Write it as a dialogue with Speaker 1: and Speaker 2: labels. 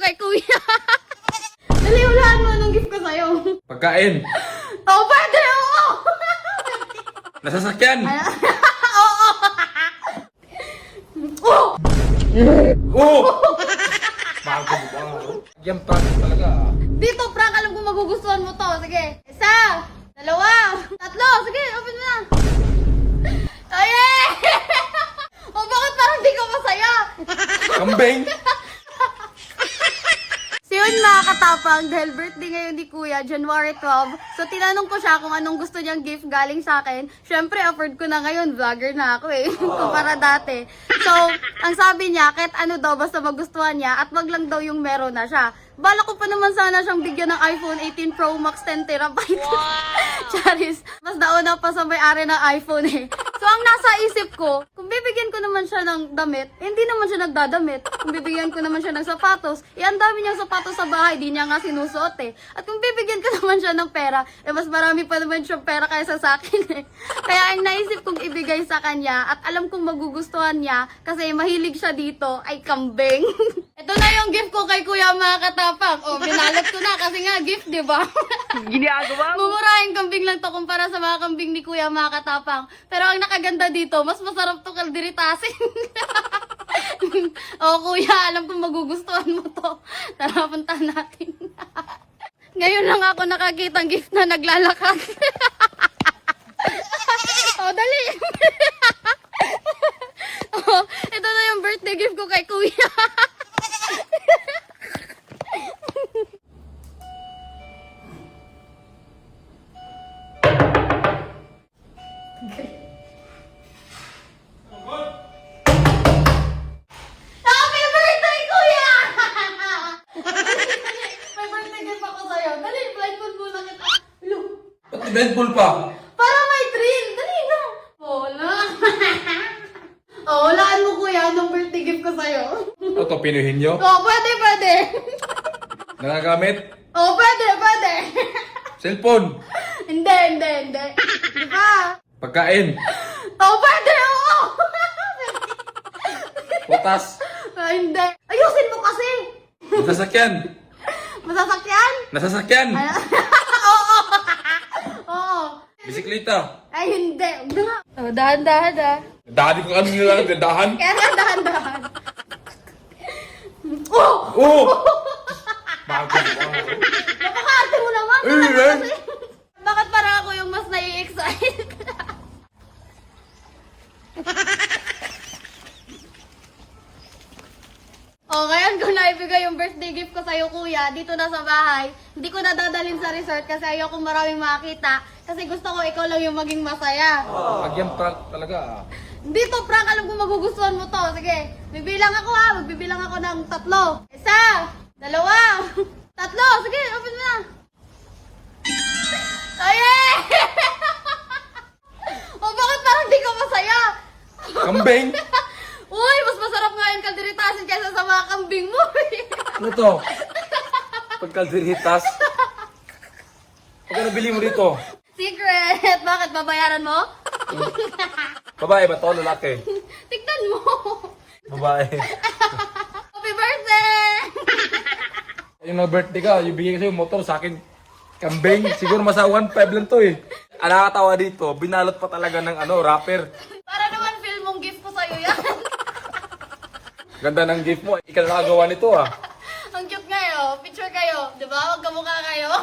Speaker 1: kay kuya. Dali, ulaan mo anong gift ko sa'yo.
Speaker 2: Pagkain.
Speaker 1: Oo, pwede, oo.
Speaker 2: Nasasakyan.
Speaker 1: Oo. Oh!
Speaker 2: Oo! Bago ba? Yan pa talaga.
Speaker 1: Dito, prank, alam ko magugustuhan mo to. Sige. Isa, dalawa, tatlo. Sige, open mo na. Ay! O, bakit parang di ka masaya?
Speaker 2: Kambing.
Speaker 1: So yun mga katapang, dahil birthday ngayon ni Kuya, January 12. So tinanong ko siya kung anong gusto niyang gift galing sa akin. Syempre, afford ko na ngayon, vlogger na ako eh, kumpara dati. So, ang sabi niya, kahit ano daw, basta magustuhan niya, at wag lang daw yung meron na siya. Bala ko pa naman sana siyang bigyan ng iPhone 18 Pro Max 10TB. Wow! Charis, mas nauna pa sa may-ari ng iPhone eh. So, ang nasa isip ko, kung bibigyan ko naman siya ng damit, hindi naman siya nagdadamit. Kung bibigyan ko naman siya ng sapatos, ang dami niyang sapatos sa bahay, di niya nga sinusuot eh. At kung bibigyan ko naman siya ng pera, mas marami pa naman siyang pera kaysa sa akin eh. Kaya ang naisip kong ibigay sa kanya, at alam kong magugustuhan niya, kasi mahilig siya dito, ay kambing. Ito na yung gift ko kay Kuya mga katapang. O, binalot ko na kasi nga gift, di ba?
Speaker 3: Ginagawa mo.
Speaker 1: Mumurahing kambing lang to kumpara sa mga kambing ni Kuya mga katapang. Pero ang nakaganda dito, mas masarap to kaldiritasin. O Kuya, alam kong magugustuhan mo to. Tara, puntahan natin. Ngayon lang ako nakakitang gift na naglalakad. O, dali. O, ito na yung birthday gift ko kay Kuya. Happy birthday, Kuya! May birthday gift ako sa'yo. Dali, blindfold muna kita. Hello.
Speaker 2: Ba't eventful pa?
Speaker 1: Para may thrill. Dali na. Wala. Hulaan mo, Kuya, anong birthday gift ko sa'yo.
Speaker 2: Ito, pinuhin nyo?
Speaker 1: Pwede, pwede.
Speaker 2: Nagagamit?
Speaker 1: Pwede, pwede.
Speaker 2: Cellphone?
Speaker 1: Hindi. Di ba?
Speaker 2: Pagkain?
Speaker 1: Pwede, oo.
Speaker 2: Putas?
Speaker 1: Hindi. Ayusin mo kasi.
Speaker 2: Nasasakyan?
Speaker 1: Masasakyan?
Speaker 2: Nasasakyan?
Speaker 1: Oo. Oo.
Speaker 2: Bisikleta?
Speaker 1: Ay, hindi. Huwag na nga. Dahan-dahan ah.
Speaker 2: Dahil ko ano nila dahan?
Speaker 1: Kaya nga dahan-dahan. Oh!
Speaker 2: Oo! Bago ba?
Speaker 1: Napaka-arte mo naman.
Speaker 2: Eh,
Speaker 1: Bakit parang ako yung mas nai-excite? Ngayon ko naibigay yung birthday gift ko sa'yo, Kuya, dito na sa bahay. Hindi ko na dadalhin sa resort kasi ayoko maraming makita. Kasi gusto ko ikaw lang yung maging masaya.
Speaker 2: Pag yan pa talaga.
Speaker 1: Dito, prank, alam ko magugustuhan mo to. Sige, magbibilang ako ha. Magbibilang ako ng 3. Isa, dalawa, 3. Sige, open mo na. Ay! O, bakit parang di ka masaya?
Speaker 2: Kambing?
Speaker 1: Uy, mas masarap nga yung kalderitasin kaysa sa mga kambing mo.
Speaker 2: Ano to? Pagkaldiritas? Pagkano bili mo dito?
Speaker 1: Secret! Bakit? Babayaran mo?
Speaker 2: Babae ba to? Lalaki?
Speaker 1: Tignan mo.
Speaker 2: Babae.
Speaker 1: Happy birthday!
Speaker 2: Yung na-birthday ka, yung bigay kasi yung motor sa akin, kambing. Siguro masa 1.5 lang to eh. Ang nakakatawa dito, binalot pa talaga ng wrapper.
Speaker 1: Para naman film mong gift ko sa'yo yan.
Speaker 2: Ganda ng gift mo. Ikaw na nakagawa nito ah.
Speaker 1: Ang cute ngayon. Picture kayo. Diba? Magkamukha kayo.